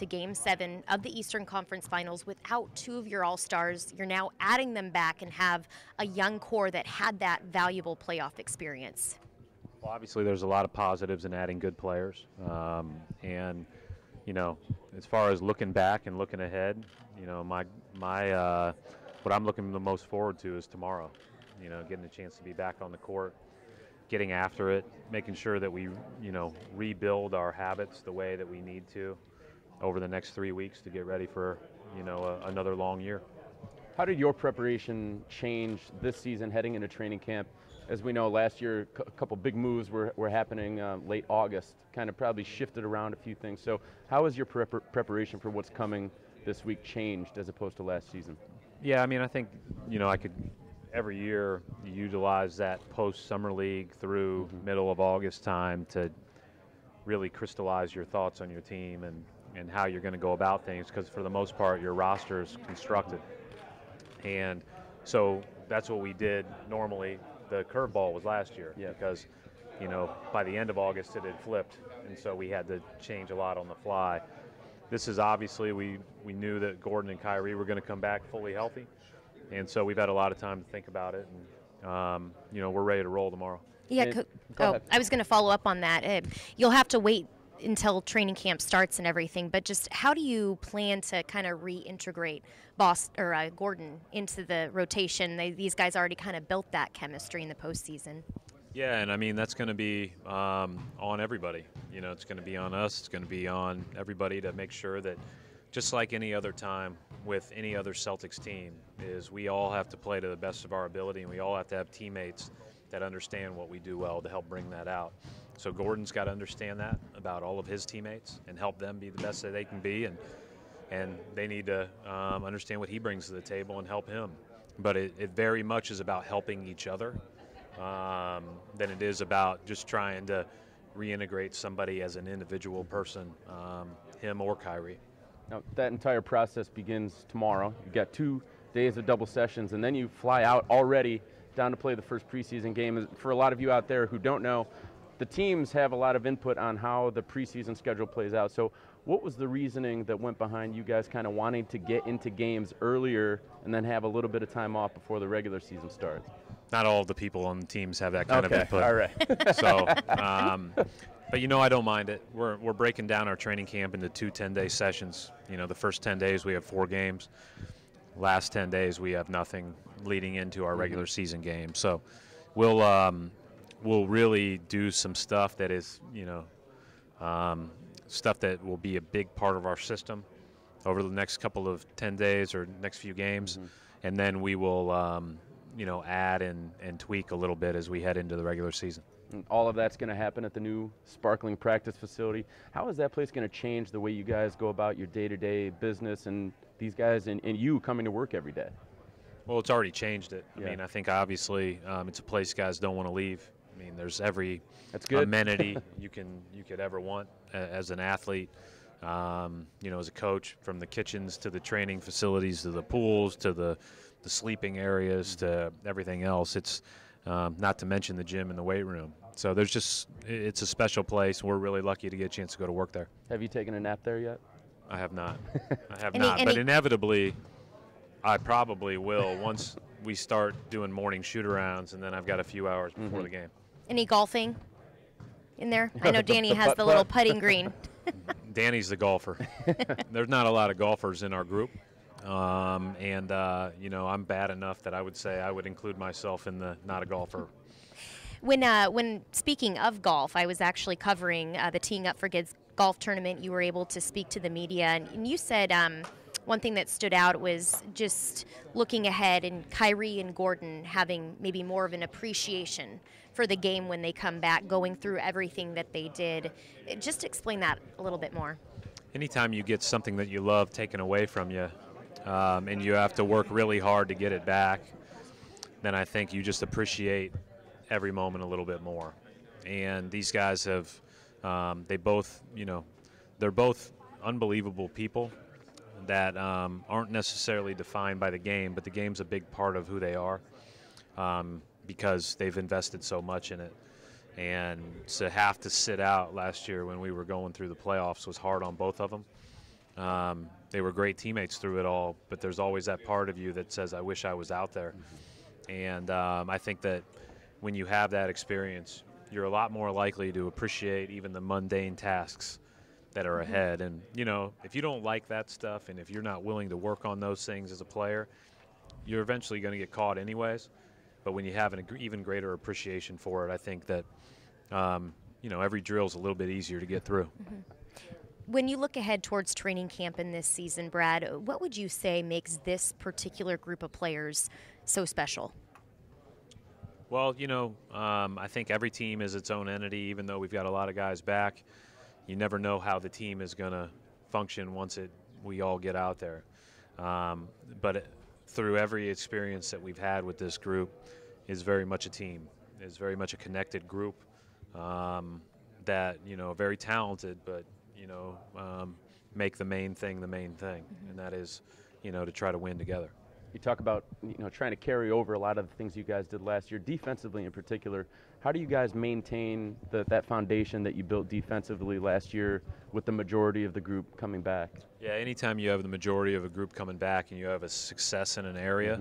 into Game 7 of the Eastern Conference Finals without two of your all-stars. You're now adding them back and have a young core that had that valuable playoff experience. Well, obviously there's a lot of positives in adding good players. And, you know, as far as looking back and looking ahead, you know, what I'm looking the most forward to is tomorrow. You know, getting a chance to be back on the court, getting after it, making sure that we, you know, rebuild our habits the way that we need to over the next 3 weeks to get ready for, you know, another long year. How did your preparation change this season heading into training camp? As we know, last year a couple big moves were happening late August, kind of probably shifted around a few things. So how has your preparation for what's coming this week changed as opposed to last season? Yeah, I mean, I think, you know, every year you utilize that post-summer league through middle of August time to really crystallize your thoughts on your team and how you're going to go about things, because for the most part your roster is constructed. And so that's what we did normally. The curveball was last year because, you know, by the end of August it had flipped, and so we had to change a lot on the fly. This is obviously, we knew that Gordon and Kyrie were going to come back fully healthy, and so we've had a lot of time to think about it, and you know, we're ready to roll tomorrow. Yeah, I was going to follow up on that. You'll have to wait until training camp starts and everything, but just how do you plan to kind of reintegrate Gordon into the rotation? These guys already kind of built that chemistry in the postseason. Yeah, and I mean, that's going to be on everybody. You know, it's going to be on us. It's going to be on everybody to make sure that, just like any other time with any other Celtics team, is we all have to play to the best of our ability, and we all have to have teammates that understand what we do well to help bring that out. So Gordon's got to understand that about all of his teammates and help them be the best that they can be, and they need to understand what he brings to the table and help him. But it very much is about helping each other than it is about just trying to reintegrate somebody as an individual person, him or Kyrie. Now, that entire process begins tomorrow. You've got 2 days of double sessions, and then you fly out already down to play the first preseason game. For a lot of you out there who don't know, the teams have a lot of input on how the preseason schedule plays out. So what was the reasoning that went behind you guys kind of wanting to get into games earlier and then have a little bit of time off before the regular season starts? Not all of the people on the teams have that kind of input. All right. So, but you know, I don't mind it. We're breaking down our training camp into 2 10-day sessions. You know, the first 10 days we have 4 games. Last 10 days we have nothing leading into our regular season game. So we'll really do some stuff that is, you know, stuff that will be a big part of our system over the next couple of 10 days or next few games. And then we will, you know, add and tweak a little bit as we head into the regular season. And all of that's going to happen at the new sparkling practice facility. How is that place going to change the way you guys go about your day-to-day business and these guys and you coming to work every day? Well, it's already changed it. I mean, I think obviously it's a place guys don't want to leave. I mean, there's every amenity you could ever want as an athlete. You know, as a coach, from the kitchens to the training facilities to the pools to the sleeping areas to everything else. It's not to mention the gym and the weight room. So it's a special place. We're really lucky to get a chance to go to work there. Have you taken a nap there yet? I have not. I have not. But inevitably, I probably will once we start doing morning shoot-arounds, and then I've got a few hours before the game. Any golfing in there? I know Danny has the little putting green. Danny's the golfer. There's not a lot of golfers in our group. You know, I'm bad enough that I would say I would include myself in the not a golfer. When speaking of golf, I was actually covering the Teeing Up for Kids golf tournament. You were able to speak to the media, and you said one thing that stood out was just looking ahead and Kyrie and Gordon having maybe more of an appreciation for the game when they come back, going through everything that they did. Just explain that a little bit more. Anytime you get something that you love taken away from you, and you have to work really hard to get it back, then I think you just appreciate every moment a little bit more. And these guys have, they both, you know, they're both unbelievable people that aren't necessarily defined by the game, but the game's a big part of who they are because they've invested so much in it. And to have to sit out last year when we were going through the playoffs was hard on both of them. They were great teammates through it all, but there's always that part of you that says, I wish I was out there. And I think that when you have that experience, you're a lot more likely to appreciate even the mundane tasks that are ahead. And, you know, if you don't like that stuff and if you're not willing to work on those things as a player, you're eventually going to get caught anyways. But when you have an even greater appreciation for it, I think that, you know, every drill is a little bit easier to get through. When you look ahead towards training camp in this season, Brad, what would you say makes this particular group of players so special? Well, you know, I think every team is its own entity, even though we've got a lot of guys back. You never know how the team is going to function once we all get out there. But through every experience that we've had with this group is very much a team, is very much a connected group that, you know, very talented, but, you know, make the main thing, and that is, you know, to try to win together. You talk about, you know, trying to carry over a lot of the things you guys did last year, defensively in particular. How do you guys maintain that foundation that you built defensively last year with the majority of the group coming back? Yeah, anytime you have the majority of a group coming back and you have a success in an area,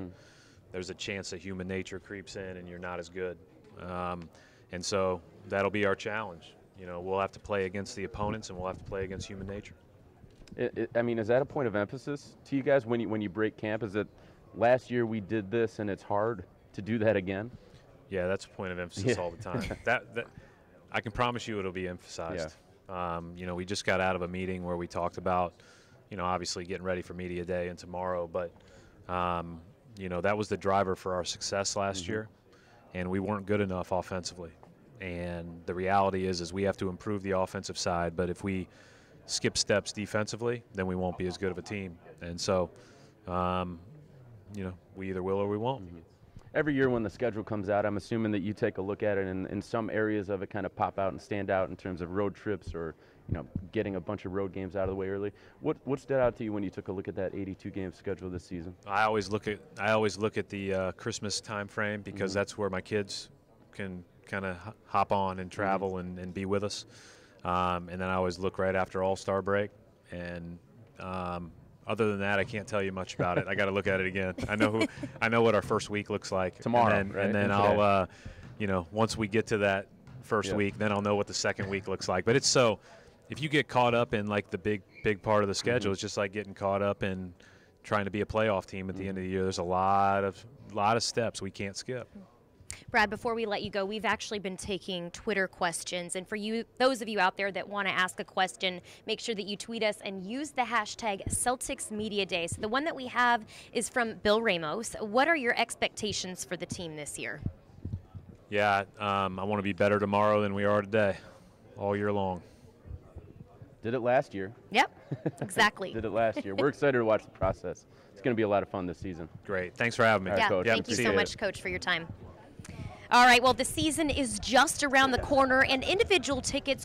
there's a chance that human nature creeps in and you're not as good. And so that'll be our challenge. You know, we'll have to play against the opponents and we'll have to play against human nature. I mean, is that a point of emphasis to you guys when you break camp? Is it last year we did this and it's hard to do that again? Yeah, that's a point of emphasis all the time. that I can promise you it'll be emphasized. Yeah. You know, we just got out of a meeting where we talked about, you know, obviously getting ready for media day and tomorrow, but you know, that was the driver for our success last year, and we weren't good enough offensively. And the reality is we have to improve the offensive side, but if we skip steps defensively, then we won't be as good of a team. And so, you know, we either will or we won't. Every year when the schedule comes out, I'm assuming that you take a look at it and some areas of it kind of pop out and stand out in terms of road trips or, you know, getting a bunch of road games out of the way early. What stood out to you when you took a look at that 82-game schedule this season? I always look at the Christmas time frame because that's where my kids can kind of hop on and travel and be with us. And then I always look right after All-Star break. And other than that, I can't tell you much about it. I got to look at it again. I know what our first week looks like tomorrow, and then I'll, you know, once we get to that first week, then I'll know what the second week looks like. But it's so, if you get caught up in like the big part of the schedule, it's just like getting caught up in trying to be a playoff team at the end of the year. There's a lot of steps we can't skip. Brad, before we let you go, we've actually been taking Twitter questions. And for you, those of you out there that want to ask a question, make sure that you tweet us and use the hashtag Celtics Media Day. So the one that we have is from Bill Ramos. What are your expectations for the team this year? Yeah, I want to be better tomorrow than we are today, all year long. Did it last year. Yep, exactly. Did it last year. We're excited to watch the process. It's going to be a lot of fun this season. Great. Thanks for having me. Yeah, Coach. Thank you so much, Coach, for your time. All right, well, the season is just around the corner, and individual tickets